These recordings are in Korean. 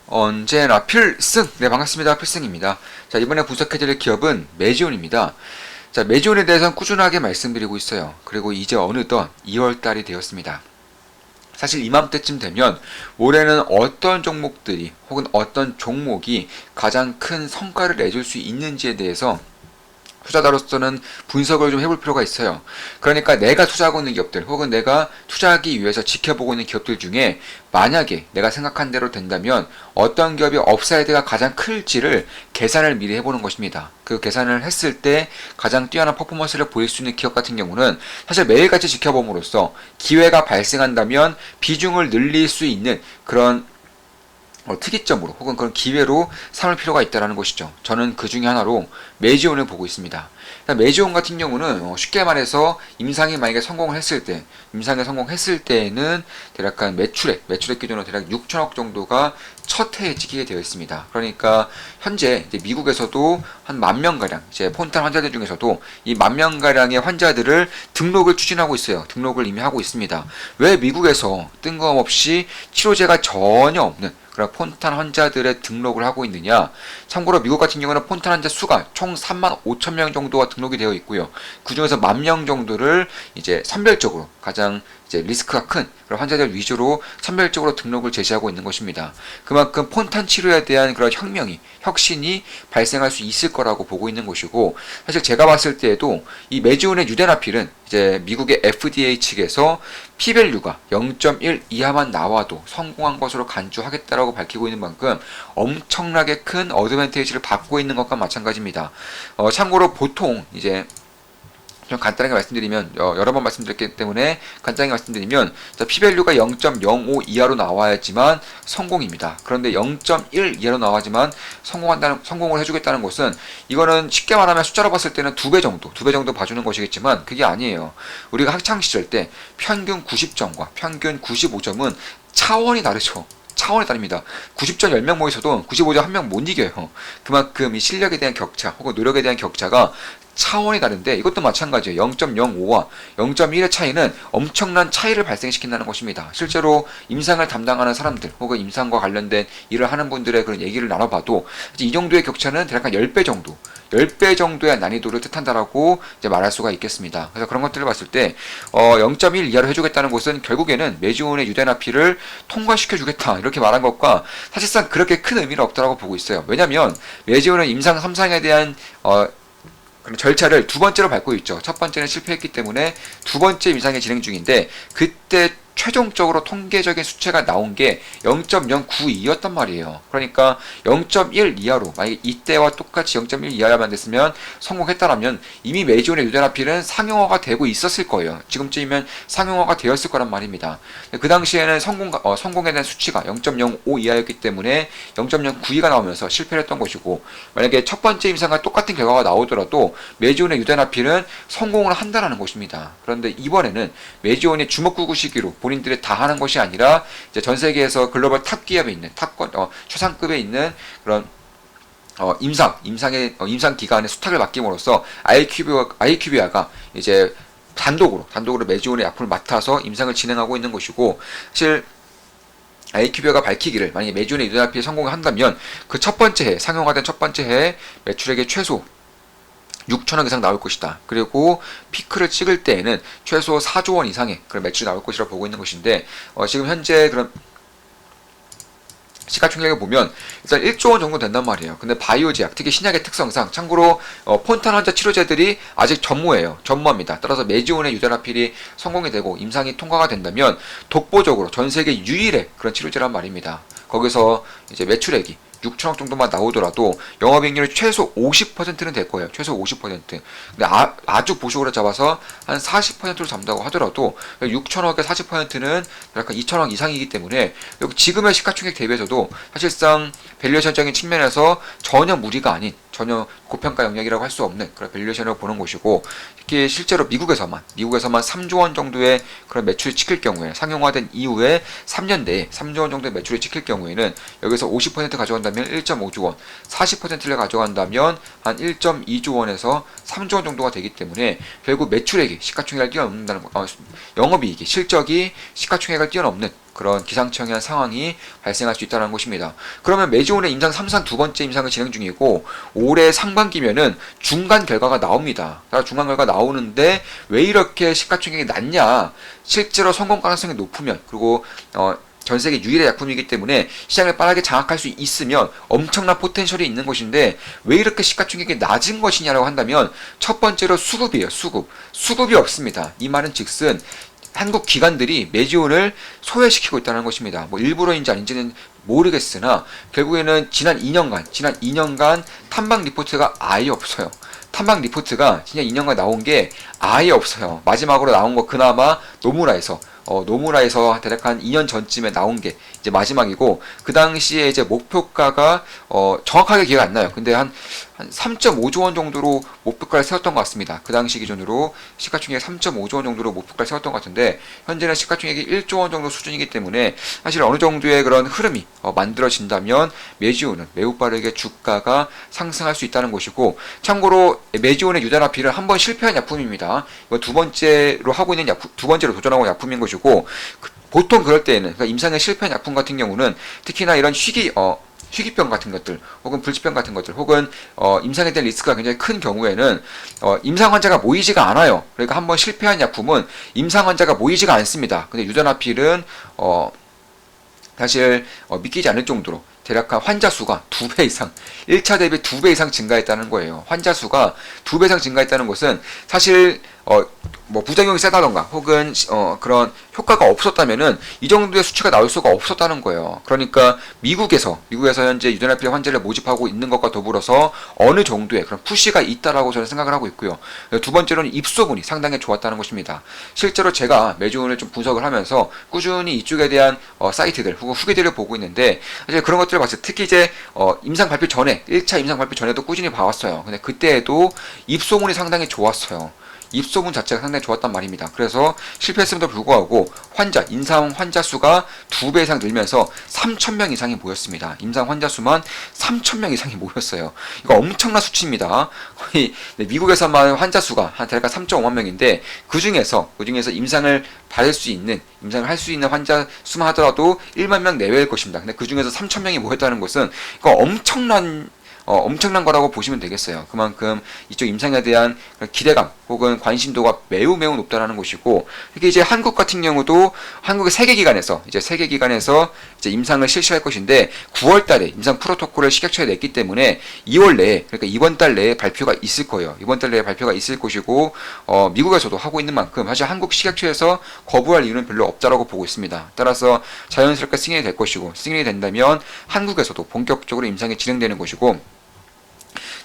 언제나 필승! 네, 반갑습니다. 필승입니다. 자, 이번에 분석해드릴 기업은 메지온입니다. 자, 메지온에 대해서는 꾸준하게 말씀드리고 있어요. 그리고 이제 어느덧 2월달이 되었습니다. 사실 이맘때쯤 되면 올해는 어떤 종목들이 혹은 어떤 종목이 가장 큰 성과를 내줄 수 있는지에 대해서 투자자로서는 분석을 좀 해볼 필요가 있어요. 그러니까 내가 투자하고 있는 기업들 혹은 내가 투자하기 위해서 지켜보고 있는 기업들 중에 만약에 내가 생각한 대로 된다면 어떤 기업이 업사이드가 가장 클지를 계산을 미리 해보는 것입니다. 그 계산을 했을 때 가장 뛰어난 퍼포먼스를 보일 수 있는 기업 같은 경우는 사실 매일같이 지켜봄으로써 기회가 발생한다면 비중을 늘릴 수 있는 그런 특이점으로 혹은 그런 기회로 삼을 필요가 있다는 것이죠. 저는 그 중에 하나로 메지온을 보고 있습니다. 메지온 같은 경우는 쉽게 말해서 임상이 만약에 성공을 했을 때, 임상에 성공했을 때에는 대략 매출액 기준으로 대략 6천억 정도가 첫 해에 찍히게 되어 있습니다. 그러니까 현재 이제 미국에서도 한 10,000명가량 이제 폰탄 환자들 중에서도 이 10,000명가량의 환자들을 등록을 추진하고 있어요. 등록을 이미 하고 있습니다. 왜 미국에서 뜬금없이 치료제가 전혀 없는 그런 폰탄 환자들의 등록을 하고 있느냐? 참고로 미국 같은 경우는 폰탄 환자 수가 총 35,000명 정도가 등록이 되어 있고요. 그 중에서 10,000명 정도를 이제 선별적으로 가장 이제 리스크가 큰 그런 환자들 위주로 선별적으로 등록을 제시하고 있는 것입니다. 그만큼 폰탄 치료에 대한 그런 혁신이 발생할 수 있을 거라고 보고 있는 것이고, 사실 제가 봤을 때에도 이 메지온의 유대나필은 이제 미국의 FDA 측에서 P밸류가 0.1 이하만 나와도 성공한 것으로 간주하겠다라고 밝히고 있는 만큼 엄청나게 큰 어드밴티지를 받고 있는 것과 마찬가지입니다. 참고로 보통 이제 좀 간단하게 말씀드리면 여러 번 말씀드렸기 때문에 간단하게 말씀드리면 P밸류가 0.05 이하로 나와야지만 성공입니다. 그런데 0.1 이하로 나와야지만 성공을 해주겠다는 것은 이거는 쉽게 말하면 숫자로 봤을 때는 두 배 정도 봐주는 것이겠지만 그게 아니에요. 우리가 학창 시절 때 평균 90점과 평균 95점은 차원이 다르죠. 차원이 다릅니다. 90점 10명 모여서도 95점 1명 못 이겨요. 그만큼 이 실력에 대한 격차 혹은 노력에 대한 격차가 차원이 다른데 이것도 마찬가지예요. 0.05와 0.1의 차이는 엄청난 차이를 발생시킨다는 것입니다. 실제로 임상을 담당하는 사람들 혹은 임상과 관련된 일을 하는 분들의 그런 얘기를 나눠봐도 이 정도의 격차는 대략 한 10배 정도 10배 정도의 난이도를 뜻한다라고 이제 말할 수가 있겠습니다. 그래서 그런 것들을 봤을 때 0.1 이하로 해주겠다는 것은 결국에는 메지온의 유대나피를 통과시켜주겠다 이렇게 말한 것과 사실상 그렇게 큰 의미는 없다라고 보고 있어요. 왜냐하면 메지온은 임상 3상에 대한 그런 절차를 두 번째로 밟고 있죠. 첫 번째는 실패했기 때문에 두 번째 임상이 진행 중인데 그때 최종적으로 통계적인 수치가 나온 게 0.092였단 말이에요. 그러니까 0.1 이하로 만약에 이때와 똑같이 0.1 이하만 됐으면 성공했다라면 이미 메지온의 유대나필은 상용화가 되고 있었을 거예요. 지금쯤이면 상용화가 되었을 거란 말입니다. 그 당시에는 성공에 대한 수치가 0.05 이하였기 때문에 0.092가 나오면서 실패를 했던 것이고, 만약에 첫 번째 임상과 똑같은 결과가 나오더라도 메지온의 유대나필은 성공을 한다는 것입니다. 그런데 이번에는 메지온이 주먹구구 시기로 본인들이 다 하는 것이 아니라 이제 전 세계에서 글로벌 탑 기업에 있는 최상급에 있는 그런 임상 기관의 수탁을 맡김으로써 아이큐비아가 이제 단독으로 메지온의 약품을 맡아서 임상을 진행하고 있는 것이고, 사실 아이큐비아가 밝히기를 만약에 메지온의 유대나필이 성공을 한다면 그 첫 번째 해 상용화된 첫 번째 해 매출액의 최소 6천억 이상 나올 것이다. 그리고 피크를 찍을 때에는 최소 4조 원 이상의 그런 매출이 나올 것이라고 보고 있는 것인데, 지금 현재 그런 시가총액을 보면 일단 1조 원 정도 된단 말이에요. 근데 바이오제약, 특히 신약의 특성상, 참고로 폰탄 환자 치료제들이 아직 전무합니다. 따라서 메지온의 유대나필이 성공이 되고 임상이 통과가 된다면 독보적으로 전 세계 유일의 그런 치료제란 말입니다. 거기서 이제 매출액이 6천억 정도만 나오더라도 영업이익률이 최소 50%는 될 거예요. 최소 50%. 근데 아주 보수적으로 잡아서 한 40%로 잡는다고 하더라도 6천억의 40%는 약간 2천억 이상이기 때문에 지금의 시가총액 대비해서도 사실상 밸류에이션적인 측면에서 전혀 무리가 아닌, 전혀 고평가 영역이라고 할 수 없는 그런 밸류에이션을 보는 것이고, 특히 실제로 미국에서만 3조 원 정도의 그런 매출이 찍힐 경우에, 상용화된 이후에 3년 내에 3조 원 정도의 매출이 찍힐 경우에는 여기서 50% 가져간다면 1.5조 원, 40%를 가져간다면 한 1.2조 원에서 3조 원 정도가 되기 때문에 결국 매출액이 시가총액을 뛰어넘는다는 영업이익이 실적이 시가총액을 뛰어넘는 그런 기상청이한 상황이 발생할 수 있다는 것입니다. 그러면 매지온의 임상 3상 두 번째 임상을 진행 중이고 올해 상반기면은 중간 결과가 나옵니다. 중간 결과 나오는데 왜 이렇게 시가총액이 낮냐? 실제로 성공 가능성이 높으면 그리고 전 세계 유일의 약품이기 때문에 시장을 빠르게 장악할 수 있으면 엄청난 포텐셜이 있는 것인데 왜 이렇게 시가총액이 낮은 것이냐라고 한다면 첫 번째로 수급이에요. 수급이 없습니다. 이 말은 즉슨 한국 기관들이 매지온을 소외시키고 있다는 것입니다. 뭐 일부러인지 아닌지는 모르겠으나 결국에는 지난 2년간 탐방 리포트가 아예 없어요. 탐방 리포트가 지난 2년간 나온 게 아예 없어요. 마지막으로 나온 거 그나마 노무라에서 대략 한 2년 전쯤에 나온 게 이제 마지막이고, 그 당시에 이제 목표가가 정확하게 기억 안 나요. 근데 한 3.5조 원 정도로 목표가를 세웠던 것 같습니다. 그 당시 기준으로 시가총액 3.5조 원 정도로 목표가를 세웠던 것 같은데, 현재는 시가총액이 1조 원 정도 수준이기 때문에 사실 어느 정도의 그런 흐름이 만들어진다면 매지온은 매우 빠르게 주가가 상승할 수 있다는 것이고, 참고로 매지온의 유다나필은 한번 실패한 약품입니다. 이거 두 번째로 도전하고 있는 약품인 것이고, 보통 그럴 때에는, 그러니까 임상에 실패한 약품 같은 경우는 특히나 이런 희귀병 같은 것들, 혹은 불치병 같은 것들, 혹은 임상에 대한 리스크가 굉장히 큰 경우에는 임상 환자가 모이지가 않아요. 그러니까 한번 실패한 약품은 임상 환자가 모이지가 않습니다. 근데 유다나필은 사실 믿기지 않을 정도로 대략 환자 수가 2배 이상, 1차 대비 2배 이상 증가했다는 거예요. 환자 수가 2배 이상 증가했다는 것은 사실 뭐 부작용이 세다던가 혹은 그런 효과가 없었다면은 이 정도의 수치가 나올 수가 없었다는 거예요. 그러니까 미국에서 현재 유다나필 환자를 모집하고 있는 것과 더불어서 어느 정도의 그런 푸시가 있다라고 저는 생각을 하고 있고요. 두 번째로는 입소문이 상당히 좋았다는 것입니다. 실제로 제가 매주오늘 좀 분석을 하면서 꾸준히 이쪽에 대한 사이트들 혹은 후기들을 보고 있는데, 사실 그런 것들을 봤을 때 특히 이제 임상 발표 전에 1차 임상 발표 전에도 꾸준히 봐왔어요. 근데 그때에도 입소문이 상당히 좋았어요. 입소문 자체가 상당히 좋았단 말입니다. 그래서 실패했음에도 불구하고 임상 환자 수가 2배 이상 늘면서 3,000명 이상이 모였습니다. 임상 환자 수만 3,000명 이상이 모였어요. 이거 엄청난 수치입니다. 거의 미국에서만 환자 수가 한 대략 3.5만 명인데 그 중에서 임상을 할 수 있는 환자 수만 하더라도 1만 명 내외일 것입니다. 근데 그 중에서 3,000명이 모였다는 것은 이거 엄청난 거라고 보시면 되겠어요. 그만큼 이쪽 임상에 대한 기대감 혹은 관심도가 매우 높다라는 것이고, 이게 이제 한국 같은 경우도 한국의 세계기관에서 이제 임상을 실시할 것인데 9월달에 임상 프로토콜을 식약처에 냈기 때문에 2월 내에, 그러니까 이번 달 내에 발표가 있을 거예요. 이번 달 내에 발표가 있을 것이고, 미국에서도 하고 있는 만큼 사실 한국 식약처에서 거부할 이유는 별로 없다라고 보고 있습니다. 따라서 자연스럽게 승인이 될 것이고, 승인이 된다면 한국에서도 본격적으로 임상이 진행되는 것이고,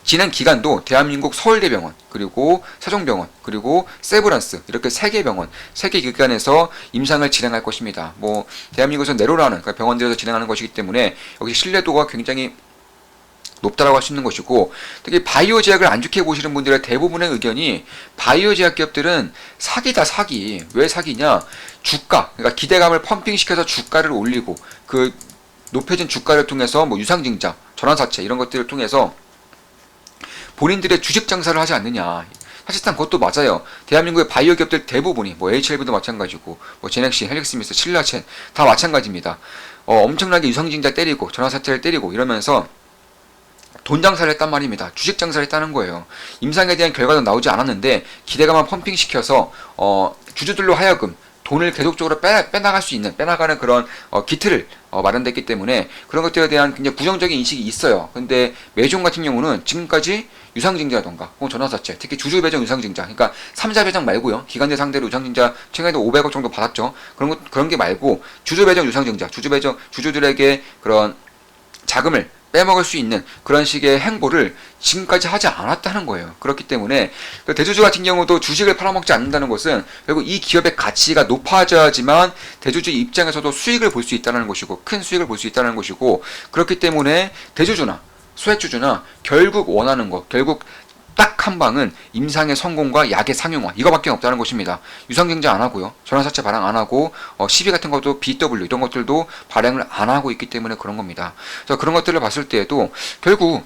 진행 기간도 대한민국 서울대병원, 그리고 세종병원, 그리고 세브란스, 이렇게 3개 병원, 3개 기관에서 임상을 진행할 것입니다. 뭐 대한민국에서 내로라는 그러니까 병원들에서 진행하는 것이기 때문에 역시 신뢰도가 굉장히 높다라고 할 수 있는 것이고, 특히 바이오 제약을 안 좋게 보시는 분들의 대부분의 의견이 바이오 제약 기업들은 사기다, 사기. 왜 사기냐? 주가, 그러니까 기대감을 펌핑시켜서 주가를 올리고, 그 높여진 주가를 통해서 뭐 유상증자, 전환사채 이런 것들을 통해서 본인들의 주식 장사를 하지 않느냐. 사실상 그것도 맞아요. 대한민국의 바이오 기업들 대부분이 뭐 HLB도 마찬가지고, 뭐 제넥시, 헬릭스미스, 신라첸 다 마찬가지입니다. 엄청나게 유상증자 때리고 전환사채를 때리고 이러면서 돈 장사를 했단 말입니다. 주식 장사를 했다는 거예요. 임상에 대한 결과도 나오지 않았는데 기대감만 펌핑시켜서 주주들로 하여금 돈을 계속적으로 빼나가는 그런 기틀을 마련됐기 때문에 그런 것들에 대한 굉장히 부정적인 인식이 있어요. 근데 매종 같은 경우는 지금까지 유상증자라던가 혹은 전환사채, 특히 주주배정 유상증자, 그러니까 3자 배정 말고요. 기관들 상대로 유상증자 최근에도 500억 정도 받았죠. 그런 게 말고 주주배정 유상증자, 주주들에게 그런 자금을 빼먹을 수 있는 그런 식의 행보를 지금까지 하지 않았다는 거예요. 그렇기 때문에 대주주 같은 경우도 주식을 팔아먹지 않는다는 것은 결국 이 기업의 가치가 높아져야지만 대주주 입장에서도 수익을 볼 수 있다는 것이고, 큰 수익을 볼 수 있다는 것이고, 그렇기 때문에 대주주나 소액주주나 결국 원하는 것, 결국 딱 한 방은 임상의 성공과 약의 상용화, 이거밖에 없다는 것입니다. 유상증자 안 하고요, 전환사채 발행 안 하고, 시비 같은 것도 BW 이런 것들도 발행을 안 하고 있기 때문에 그런 겁니다. 그래서 그런 것들을 봤을 때에도 결국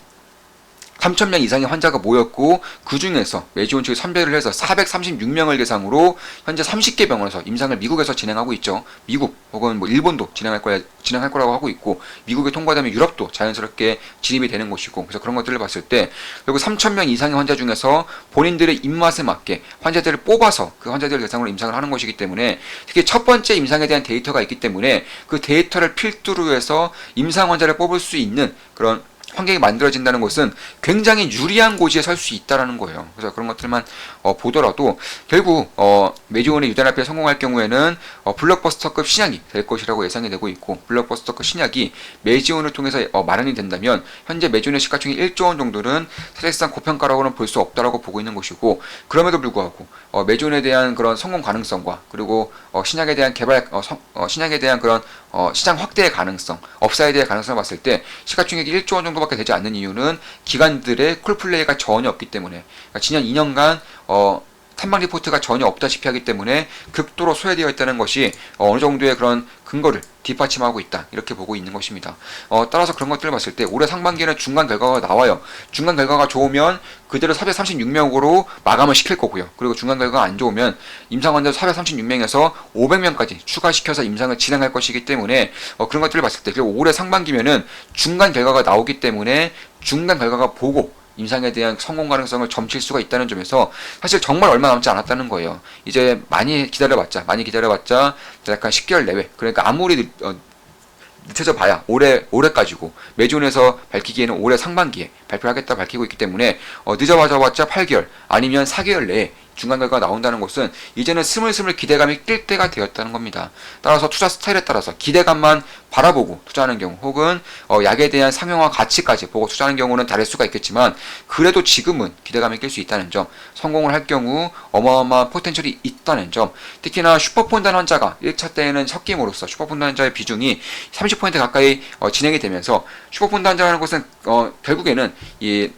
3,000명 이상의 환자가 모였고 그 중에서 메지온 측이 선별을 해서 436명을 대상으로 현재 30개 병원에서 임상을 미국에서 진행하고 있죠. 미국 혹은 뭐 일본도 진행할 거라고 하고 있고 미국에 통과되면 유럽도 자연스럽게 진입이 되는 곳이고 그래서 그런 것들을 봤을 때 결국 3,000명 이상의 환자 중에서 본인들의 입맛에 맞게 환자들을 뽑아서 그 환자들을 대상으로 임상을 하는 것이기 때문에 특히 첫 번째 임상에 대한 데이터가 있기 때문에 그 데이터를 필두로 해서 임상 환자를 뽑을 수 있는 그런 환경이 만들어진다는 것은 굉장히 유리한 고지에 설 수 있다라는 거예요. 그래서 그런 것들만 보더라도 결국 메지온의 유단합에 성공할 경우에는 블록버스터급 신약이 될 것이라고 예상이 되고 있고 블록버스터급 신약이 메지온을 통해서 마련이 된다면 현재 메지온의 시가총액 1조 원 정도는 사실상 고평가라고는 볼 수 없다라고 보고 있는 것이고 그럼에도 불구하고 메지온에 대한 그런 성공 가능성과 그리고 신약에 대한 신약에 대한 그런 시장 확대의 가능성, 업사이드의 가능성을 봤을 때 시가총액이 1조 원 정도밖에 되지 않는 이유는 기관들의 콜플레이가 전혀 없기 때문에 그러니까 지난 2년간 탐방 리포트가 전혀 없다시피 하기 때문에 극도로 소외되어 있다는 것이 어느 정도의 그런 근거를 뒷받침하고 있다 이렇게 보고 있는 것입니다. 따라서 그런 것들을 봤을 때 올해 상반기에는 중간 결과가 나와요. 중간 결과가 좋으면 그대로 436명으로 마감을 시킬 거고요. 그리고 중간 결과가 안 좋으면 임상 환자 436명에서 500명까지 추가시켜서 임상을 진행할 것이기 때문에 그런 것들을 봤을 때 그리고 올해 상반기면은 중간 결과가 나오기 때문에 중간 결과가 보고 임상에 대한 성공 가능성을 점칠 수가 있다는 점에서 사실 정말 얼마 남지 않았다는 거예요. 이제 많이 기다려봤자 약간 10개월 내외 그러니까 아무리 늦춰져 봐야 올해까지고 메지온에서 밝히기에는 올해 상반기에 발표하겠다 밝히고 있기 때문에 늦어봐봤자 8개월 아니면 4개월 내에 중간 결과가 나온다는 것은 이제는 스물스물 기대감이 낄 때가 되었다는 겁니다. 따라서 투자 스타일에 따라서 기대감만 바라보고 투자하는 경우 혹은 약에 대한 상용화 가치까지 보고 투자하는 경우는 다를 수가 있겠지만 그래도 지금은 기대감이 낄 수 있다는 점 성공을 할 경우 어마어마한 포텐셜이 있다는 점 특히나 슈퍼폰단 환자가 1차 때에는 섞임으로써 슈퍼폰단 환자의 비중이 30% 가까이 진행이 되면서 슈퍼폰단 환자라는 것은 결국에는 이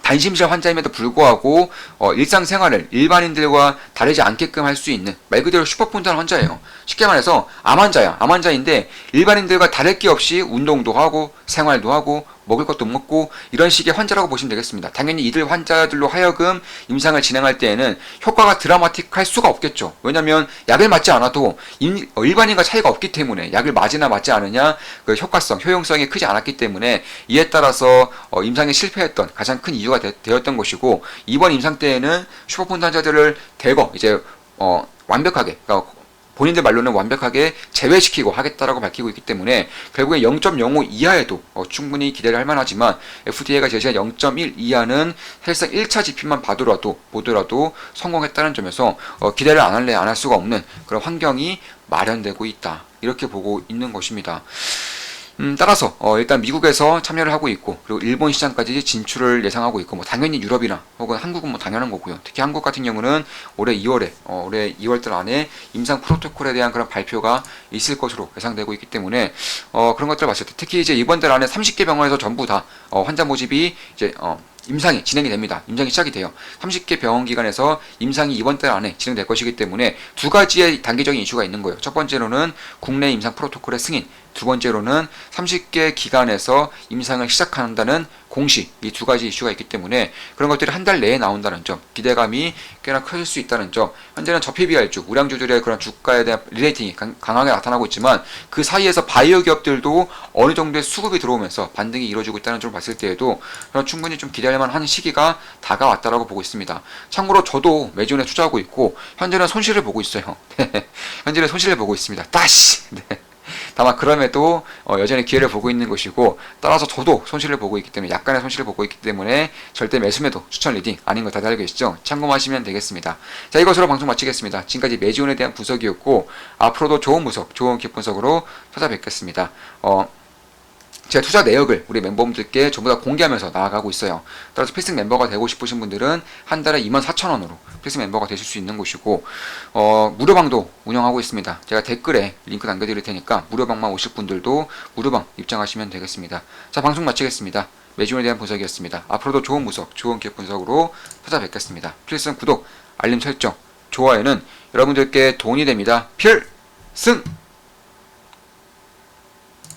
단심실 환자임에도 불구하고 일상생활을 일반인들과 다르지 않게끔 할 수 있는 말 그대로 슈퍼폰단 환자예요. 쉽게 말해서 암 환자인데 일반인들과 다를 게 없이 운동도 하고 생활도 하고 먹을 것도 먹고 이런 식의 환자라고 보시면 되겠습니다. 당연히 이들 환자들로 하여금 임상을 진행할 때에는 효과가 드라마틱할 수가 없겠죠. 왜냐하면 약을 맞지 않아도 일반인과 차이가 없기 때문에 약을 맞으나 맞지 않으냐 그 효용성이 크지 않았기 때문에 이에 따라서 임상에 실패했던 가장 큰 이유가 되었던 것이고 이번 임상 때에는 슈퍼폰 환자들을 대거 이제 완벽하게 그러니까 본인들 말로는 완벽하게 제외시키고 하겠다라고 밝히고 있기 때문에 결국에 0.05 이하에도 충분히 기대를 할 만하지만 FDA가 제시한 0.1 이하는 사실상 1차 지표만 보더라도 성공했다는 점에서 기대를 안 할 수가 없는 그런 환경이 마련되고 있다. 이렇게 보고 있는 것입니다. 따라서 일단 미국에서 참여를 하고 있고 그리고 일본 시장까지 진출을 예상하고 있고 뭐 당연히 유럽이나 혹은 한국은 뭐 당연한 거고요. 특히 한국 같은 경우는 올해 2월달 안에 임상 프로토콜에 대한 그런 발표가 있을 것으로 예상되고 있기 때문에 그런 것들을 봤을 때 특히 이제 이번 달 안에 30개 병원에서 전부 다 환자 모집이 이제 임상이 진행이 됩니다. 임상이 시작이 돼요. 30개 병원 기관에서 임상이 이번 달 안에 진행될 것이기 때문에 두 가지의 단계적인 이슈가 있는 거예요. 첫 번째로는 국내 임상 프로토콜의 승인, 두 번째로는 30개 기관에서 임상을 시작한다는 공시, 이 두 가지 이슈가 있기 때문에 그런 것들이 한 달 내에 나온다는 점, 기대감이 꽤나 커질 수 있다는 점, 현재는 저PBR주, 우량주들의 그런 주가에 대한 리레이팅이 강하게 나타나고 있지만 그 사이에서 바이오 기업들도 어느 정도의 수급이 들어오면서 반등이 이루어지고 있다는 점을 봤을 때에도 충분히 좀 기대할 만한 시기가 다가왔다라고 보고 있습니다. 참고로 저도 메지온에 투자하고 있고 현재는 손실을 보고 있어요. 현재는 손실을 보고 있습니다. 네. 다만 그럼에도 여전히 기회를 보고 있는 것이고 따라서 저도 손실을 보고 있기 때문에 약간의 손실을 보고 있기 때문에 절대 매수매도 추천 리딩 아닌 거 다들 알고 계시죠? 참고하시면 되겠습니다. 자, 이것으로 방송 마치겠습니다. 지금까지 메지온에 대한 분석이었고 앞으로도 좋은 분석, 좋은 기업 분석으로 찾아뵙겠습니다. 제 투자 내역을 우리 멤버분들께 전부 다 공개하면서 나아가고 있어요. 따라서 필승 멤버가 되고 싶으신 분들은 한 달에 24,000원으로 필승 멤버가 되실 수 있는 곳이고 무료방도 운영하고 있습니다. 제가 댓글에 링크 남겨드릴 테니까 무료방만 오실 분들도 무료방 입장하시면 되겠습니다. 자, 방송 마치겠습니다. 메지온에 대한 분석이었습니다. 앞으로도 좋은 분석, 좋은 기업 분석으로 찾아뵙겠습니다. 필승 구독, 알림 설정, 좋아요는 여러분들께 도움이 됩니다. 필승!